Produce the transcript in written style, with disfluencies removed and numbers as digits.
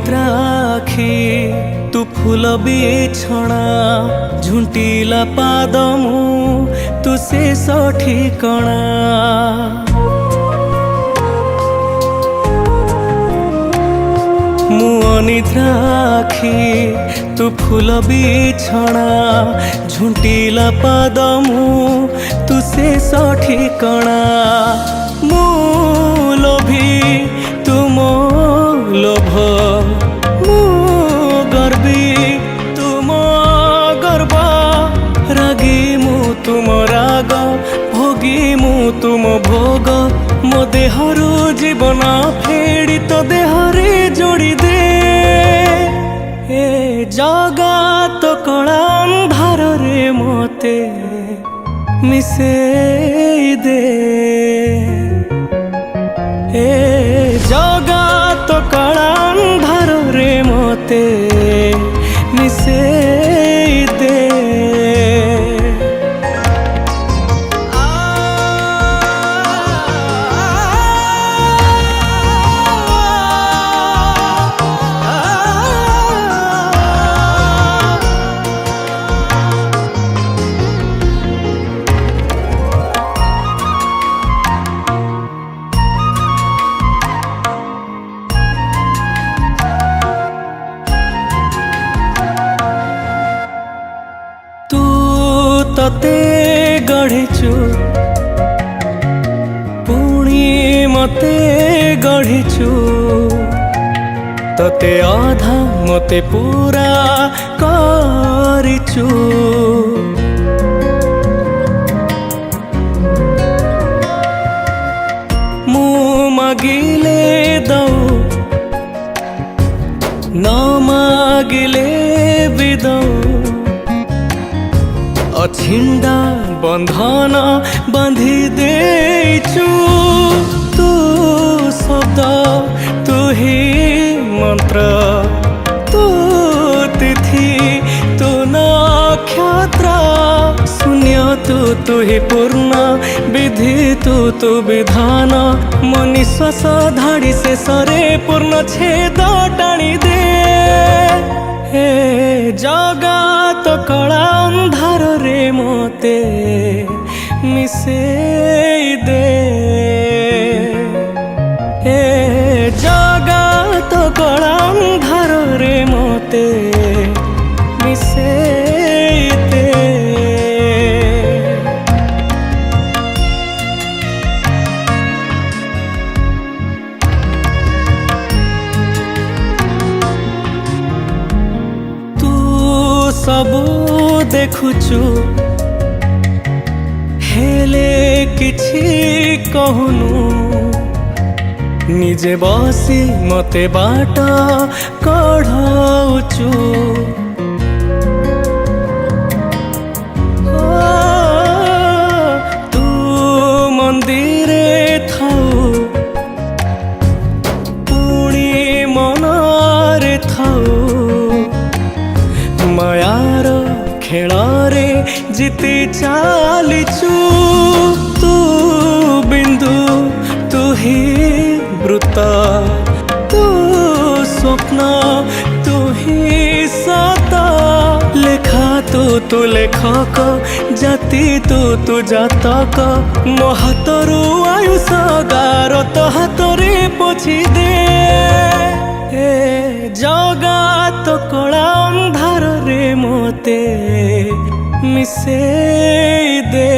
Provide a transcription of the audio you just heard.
ଅନିଦ୍ରା ଆଖି ତୁ ଫୁଲ ବିଛଣା ଝୁଣ୍ଟିଲା ପାଦ ମୁଁ ତୁ ଶେଷ ଠିକଣା। ମୁଁ ଅନିଦ୍ରା ଆଖି ତୁ ଫୁଲ ବିଛଣା ଝୁଣ୍ଟିଲା ପାଦ ମୁଁ ତୁ ଶେଷ ଠିକଣା। ମୁଁ ଲୋଭୀ ତୁ ମୋ ଲୋଭ, ମୁଁ ଗର୍ବୀ ତୁ ମୋ ଗର୍ବ, ରାଗୀ ମୁଁ ତୁମ ରାଗ, ଭୋଗୀ ମୁଁ ତୁମ ଭୋଗ। ମୋ ଦେହରୁ ଜୀବନ ଫେଡ଼ି ତୋ ଦେହରେ ଯୋଡ଼ି ଦେ। ଏ ଜଗତ କଳା ଅନ୍ଧାରରେ ମୋତେ ମିଶେଇ ଦେ। ଏ ଜଗତ କଳା ଅନ୍ଧାରରେ ମୋତେ ମିଶେଇ ଦେ। ତତେ ଗଢ଼ିଛୁ ପୁଣି ମତେ ଗଢ଼ିଛୁ, ତତେ ଅଧା ମତେ ପୁରା କରିଛୁ। ମୁଁ ମାଗିଲେ ଦଉ ନ ମାଗିଲେ ବି ଦଉ, ଅଛିଣ୍ଡା ବନ୍ଧନ ବାନ୍ଧି ଦେଇଛୁ। ତୁ ଶବ୍ଦ ତୁ ହି ମନ୍ତ୍ର, ତୁ ତିଥି ତୁ ନକ୍ଷତ୍ର, ଶୂନ୍ୟ ତୁ ହି ପୂର୍ଣ୍ଣ, ବିଧି ତୁ ବିଧାନ। ମୋ ନିଶ୍ୱାସ ଧାଡ଼ି ଶେଷରେ ପୂର୍ଣ୍ଣ ଛେଦ ଟାଣି ଦେ। ହେ ଜଗତ କଳା ଅନ୍ଧାରରେ ମୋତେ ମିଶେଇ ଦେ। ହେ ଜଗତ କଳା ଅନ୍ଧାରରେ ମୋତେ ମିଶେଇ ଦେ। ସବୁ ଦେଖୁଛୁ ହେଲେ କିଛି କହୁନୁ, ନିଜେ ବସି ମତେ ବାଟ କଢ଼ଉଛୁ। ତୁ ମନ୍ଦିରେ ଥାଉ ପୁଣି ମନରେ ଥାଉ, ମାୟାର ଖେଳରେ ଜିତି ଚାଲିଛୁ। ତୁ ବିନ୍ଦୁ ତୁ ହି ବୃତ୍ତ, ତୁ ସ୍ୱପ୍ନ ତୁ ହି ସତ। ଲେଖା ତୁ ଲେଖକ, ଜାତି ତୁ ଜାତକ। ମୋ ହାତରୁ ଆୟୁଷ ଗାର ତୋ ହାତରେ ପୋଛି ଦେ। ଏ ଜଗତ କଳା ଅନ୍ଧାରରେ ମୋତେ ମିଶେଇ ଦେ।